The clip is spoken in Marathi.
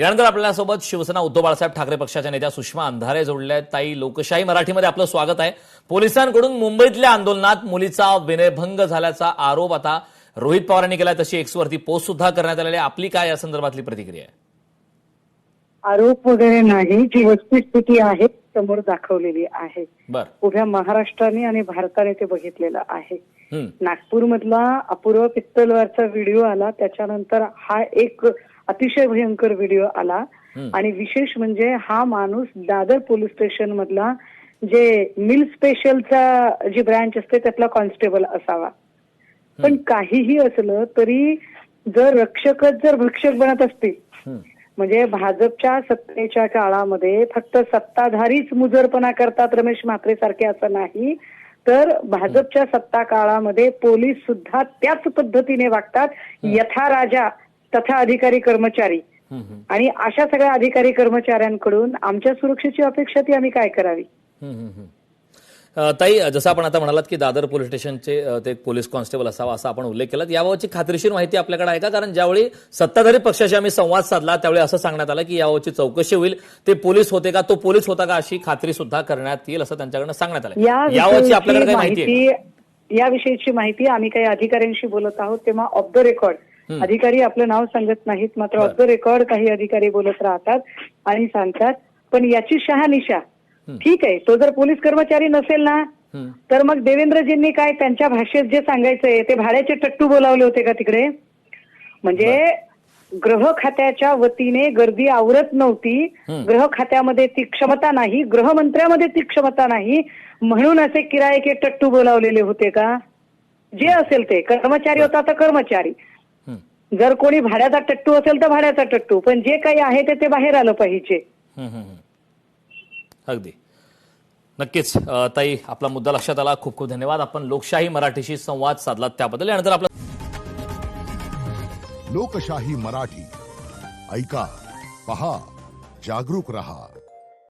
यानंतर आपल्यासोबत शिवसेना उद्धव बाळासाहेब ठाकरे पक्षाच्या नेत्या सुषमा अंधारे जोडल्या आहेत. ताई, लोकशाही मराठीमध्ये आपलं स्वागत आहे. पोलिसांकडून मुंबईतल्या आंदोलनात मुलीचा विनयभंग झाल्याचा आरोप आता रोहित पवारांनी केला. तशी एक्सवरती पोस्ट सुद्धा करण्यात आलेली आहे. आपली काय या संदर्भातली प्रतिक्रिया आहे? आरोप वगैरे नाही, जी वस्तुस्थिती आहे समोर दाखवलेली आहे. उभ्या महाराष्ट्राने आणि भारताने ते बघितलेलं आहे. नागपूरमधला अपूर्व पित्तलवारचा व्हिडिओ आला, त्याच्यानंतर हा एक अतिशय भयंकर व्हिडिओ आला आणि विशेष म्हणजे हा माणूस दादर पोलीस स्टेशन मधला जे मिल स्पेशलचा जी ब्रँच असते त्यातला कॉन्स्टेबल असावा. पण काहीही असलं तरी जर रक्षकच जर भक्षक बनत असतील, म्हणजे भाजपच्या सत्तेच्या काळामध्ये फक्त सत्ताधारीच मुजरपणा करतात रमेश म्हात्रे सारखे असं नाही, तर भाजपच्या सत्ता काळामध्ये पोलीस सुद्धा त्याच पद्धतीने वागतात. यथा राजा तथा अधिकारी कर्मचारी. आणि अशा सगळ्या अधिकारी कर्मचाऱ्यांकडून आमच्या सुरक्षेची अपेक्षा ती आम्ही काय करावी? ताई, जसं आपण आता म्हणालात की दादर पोलीस स्टेशनचे ते पोलीस कॉन्स्टेबल असावा असा आपण उल्लेख केला, याबाबतची खात्रीशीर माहिती आपल्याकडे आहे का? कारण ज्यावेळी सत्ताधारी पक्षाशी आम्ही संवाद साधला त्यावेळी असं सांगण्यात आलं की याबाबतची चौकशी होईल, ते पोलीस होते का, तो पोलीस होता का, अशी खात्री सुद्धा करण्यात येईल असं त्यांच्याकडनं सांगण्यात आलं. याबाबतची आपल्याकडे काही माहिती आहे? याविषयीची माहिती आम्ही काही अधिकाऱ्यांशी बोलत आहोत तेव्हा ऑफ द रेकॉर्ड, अधिकारी आपलं नाव सांगत नाहीत, मात्र ऑफ द रेकॉर्ड काही अधिकारी बोलत राहतात आणि सांगतात. पण याची शहानिशा ठीक आहे, तो जर पोलीस कर्मचारी नसेल ना, तर मग देवेंद्रजींनी काय त्यांच्या भाषेत जे सांगायचंय ते भाड्याचे टट्टू बोलावले होते का तिकडे? म्हणजे गृह खात्याच्या वतीने गर्दी आवरत नव्हती, गृह खात्यामध्ये ती क्षमता नाही, गृहमंत्र्यामध्ये ती क्षमता नाही, म्हणून असे किराये के टट्टू बोलावलेले होते का? जे असेल ते कर्मचारी होता तर कर्मचारी, जर कोणी भाड्याचा टट्टू असेल तर भाड्याचा टट्टू, पण जे काही आहे ते बाहेर आलं पाहिजे. अगदी नक्कीच. ताई, आपला मुद्दा लक्षात आला. खूप खूप धन्यवाद. आपण लोकशाही मराठीशी संवाद साधला त्याबद्दल. यानंतर आपला लोकशाही मराठी ऐका, पहा, जागरूक रहा.